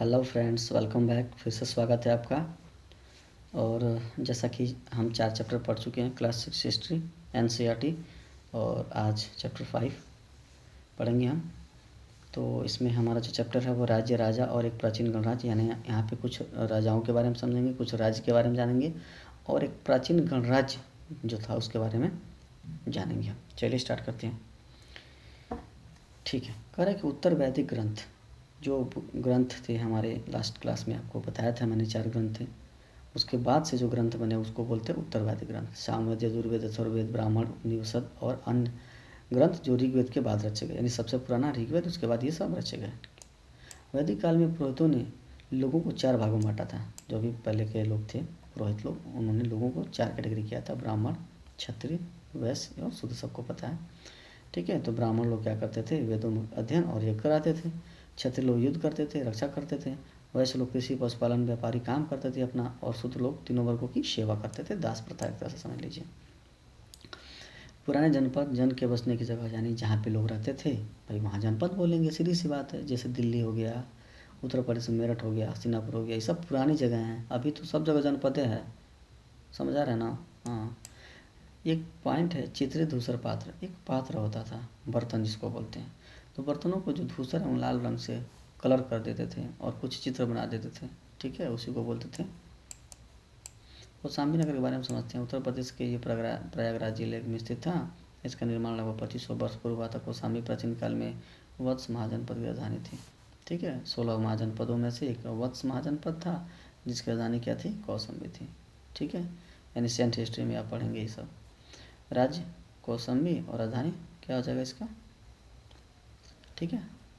Hello friends, welcome back. फिर से स्वागत है आपका। और जैसा कि हम 4 चैप्टर पढ़ चुके हैं, क्लास 6 हिस्ट्री एनसीईआरटी, और आज चैप्टर 5 पढ़ेंगे हम। तो इसमें हमारा जो चैप्टर है वो राज्य, राजा और एक प्राचीन गणराज्य, यानी यहाँ पे कुछ राजाओं के बारे में समझेंगे, कुछ राज्य के बारे में जानेंगे और एक प्राचीन गणराज्य जो था उसके बारे में जानेंगे हम। चलिए स्टार्ट करते हैं। ठीक है। कह रहे कि उत्तर वैदिक ग्रंथ, जो ग्रंथ थे हमारे लास्ट क्लास में आपको बताया था मैंने, 4 ग्रंथ थे। उसके बाद से जो ग्रंथ बने उसको बोलते हैं उत्तर वैदिक ग्रंथ। सामवेद, यजुर्वेद, अथर्ववेद, ब्राह्मण, उपनिषद और अन्य ग्रंथ जो ऋग्वेद के बाद रचे गए, यानी सबसे पुराना ऋग्वेद, उसके बाद ये सब रचे गए। वैदिक काल में पुरोहितों ने लोगों को 4 भागों में बांटा था। जो भी पहले के लोग थे पुरोहित लोग, उन्होंने लोगों को 4 कैटेगरी किया था: ब्राह्मण, क्षत्रिय, वैश्य और शूद्र। सबको पता है, ठीक है। तो ब्राह्मण लोग क्या करते थे? वेदों में अध्ययन और यज्ञ कराते थे। क्षत्रिय लोग युद्ध करते थे, रक्षा करते थे। वैश्य लोग कृषि, पशुपालन, व्यापारी काम करते थे अपना। और शूद्र लोग तीनों वर्गों की सेवा करते थे। दास प्रथा एक तरह से समझ लीजिए। पुराने जनपद, जन के बसने की जगह, यानी जहाँ पे लोग रहते थे भाई वहाँ जनपद बोलेंगे, सीधी सी बात है। जैसे दिल्ली हो गया, उत्तर प्रदेश में मेरठ हो गया, हस्तिनापुर हो गया, ये सब पुरानी जगह हैं। अभी तो सब जगह जनपदें हैं, समझा रहे ना? हाँ। एक पॉइंट है, चित्रित धूसर पात्र। एक पात्र होता था, बर्तन जिसको बोलते हैं। तो बर्तनों को जो धूसर है लाल रंग से कलर कर देते थे और कुछ चित्र बना देते थे, ठीक है, उसी को बोलते थे। कौशाम्बी नगर के बारे में समझते हैं। उत्तर प्रदेश के ये प्रयागराज जिले में स्थित था। इसका निर्माण लगभग 2500 वर्ष पूर्व हुआ था। कौशाम्बी प्राचीन काल में वत्स महाजनपद की राजधानी थी, ठीक है। 16 महाजनपदों में से एक वत्स महाजनपद था, जिसकी राजधानी क्या थी? कौशाम्बी थी, ठीक है। यानी सेंट हिस्ट्री में आप पढ़ेंगे ये सब। राज्य कौशाम्बी और राजधानी क्या हो जाएगा इसका? ठीक है,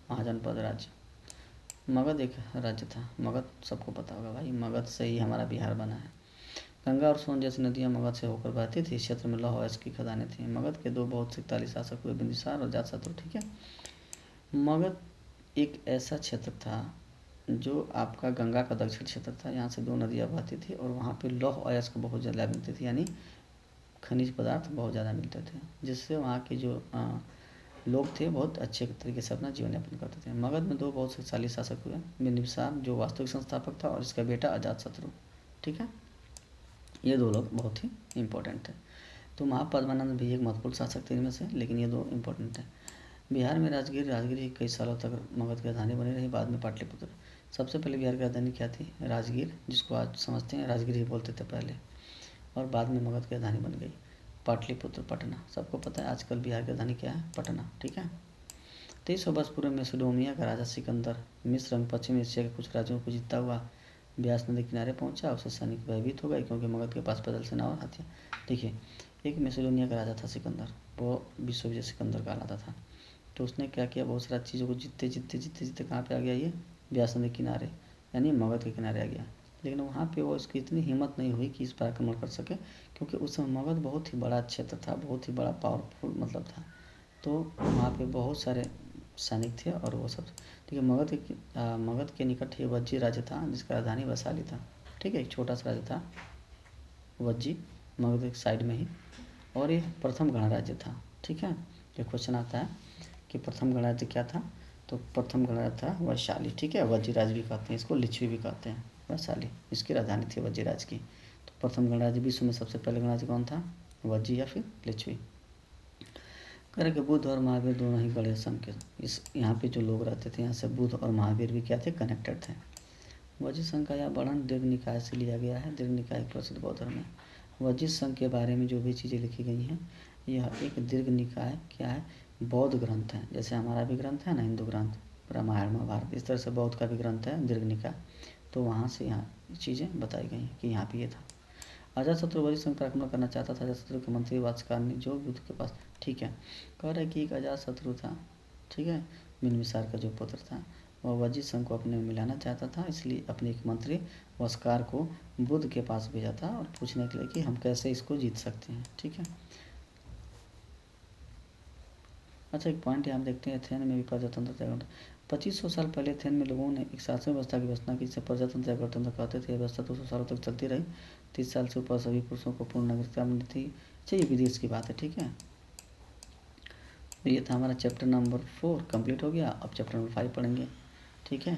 महाजनपद राज्य। मगध एक राज्य था। मगध सबको पता होगा भाई, मगध से ही हमारा बिहार बना है। गंगा और सोन जैसी नदियाँ मगध से होकर बहती थी। इस क्षेत्र में लौह अयस्क की खदानें थीं। मगध के 2 बहुत शक्तिशाली शासक हुए, बिंदुसार और अजातशत्रु, ठीक है। मगध एक ऐसा क्षेत्र था जो आपका गंगा का दक्षिण क्षेत्र था। यहाँ से 2 नदियाँ बहती थी और वहाँ पे लौह अयस्क बहुत ज़्यादा मिलती थी, यानी खनिज पदार्थ बहुत ज़्यादा मिलते थे, जिससे वहाँ के जो लोग थे बहुत अच्छे तरीके से अपना जीवन यापन करते थे। मगध में 2 बहुत शक्तिशाली शासक हुए, बिंबिसार जो वास्तविक संस्थापक था और इसका बेटा अजातशत्रु, ठीक है। ये 2 लोग बहुत ही इम्पोर्टेंट थे। तो महापद्मानंद भी एक महत्वपूर्ण शासक थे इनमें से, लेकिन ये 2 इम्पोर्टेंट है। बिहार में राजगीर कई सालों तक मगध की राजधानी बनी रही, बाद में पाटलिपुत्र। सबसे पहले बिहार की राजधानी क्या थी? राजगीर, जिसको आज समझते हैं राजगीर ही बोलते थे पहले, और बाद में मगध की राजधानी बन गई पाटलिपुत्र, पटना। सबको पता है आजकल बिहार की राजधानी क्या है? पटना, ठीक है। 2300 वर्ष पूर्व मैसेडोनिया का राजा सिकंदर मिस्र एवं पश्चिम एशिया के कुछ राज्यों को जीतता हुआ ब्यास नदी किनारे पहुंचा। उससे सैनिक भयभीत हो गए क्योंकि मगध के पास पैदल सेना और हथियार। देखिए, एक मैसेडोनिया का राजा था सिकंदर, वो विश्व विजय सिकंदर कहलाता था। तो उसने क्या किया? बहुत सारा चीज़ों को जीतते जीतते जीतते जीतते कहाँ पे आ गया? ये ब्यास नदी किनारे, यानी मगध के किनारे आ गया। लेकिन वहाँ पे वो उसकी इतनी हिम्मत नहीं हुई कि इस पर आक्रमण कर सके, क्योंकि उस समय मगध बहुत ही बड़ा क्षेत्र था, बहुत ही बड़ा पावरफुल मतलब था। तो वहाँ पे बहुत सारे सैनिक थे और वो सब, ठीक है। मगध के निकट ही वज्जी राज्य था, जिसका राजधानी वैशाली था, ठीक है। एक छोटा सा राज्य था वज्जी, मगध के साइड में ही, और ये प्रथम गणराज्य था, ठीक है। ये क्वेश्चन आता है कि प्रथम गणराज्य क्या था? तो प्रथम गणराज्य था वैशाली, ठीक है। वज्जीराज भी कहते हैं इसको, लिच्छवी भी कहते हैं। वैशाली इसकी राजधानी थी वज्जीराज की। तो प्रथम गणराज्य, विश्व में सबसे पहले गणराज्य कौन था? वज्जी या फिर लिच्छवी। कह रहे कि बुद्ध और महावीर दोनों ही गणेश संघ के, इस यहाँ पे जो लोग रहते थे यहाँ से बुद्ध और महावीर भी क्या थे? कनेक्टेड थे। वज्जी संघ का यह वर्णन दीर्घ निकाय से लिया गया है। दीर्घ निकाय एक प्रसिद्ध बौद्ध धर्म है। वज्जी संघ के बारे में जो भी चीज़ें लिखी गई हैं, यह एक दीर्घ निकाय क्या है? बौद्ध ग्रंथ है। जैसे हमारा भी ग्रंथ है ना, हिंदू ग्रंथ, रामायण महाभारत, इस तरह से बौद्ध का भी ग्रंथ है दीर्घ निकाय। तो वहाँ से यहाँ चीज़ें बताई गई हैं कि यहाँ पे ये था। अजातशत्रु वज्जी संघ पर आक्रमण करना चाहता था। अजातशत्रु के मंत्री वात्स्यकारणी जो बुद्ध के पास, ठीक है। कह रहे कि एक अजातशत्रु था, ठीक है, बिंबिसार का जो पुत्र था, वह वज्जी संघ को अपने में मिलाना चाहता था। इसलिए अपने एक मंत्री वात्स्यकार को बुद्ध के पास भेजा था और पूछने के लिए कि हम कैसे इसको जीत सकते हैं, ठीक है। अच्छा, एक पॉइंट यहाँ देखते हैं, एथेन में भी प्रजातंत्र जागरण। 2500 साल पहले एथेन में लोगों ने एक शासन व्यवस्था की व्यवस्था की, जिसे प्रजातंत्र या गणतंत्र कहते थे। यह व्यवस्था 200 सालों तक चलती रही। 30 साल से ऊपर सभी पुरुषों को पूर्ण नागरिकता मिली थी। अच्छा, ये विदेश की बात है, ठीक है। तो ये था हमारा चैप्टर नंबर 4 कंप्लीट हो गया। अब चैप्टर नंबर 5 पढ़ेंगे, ठीक है।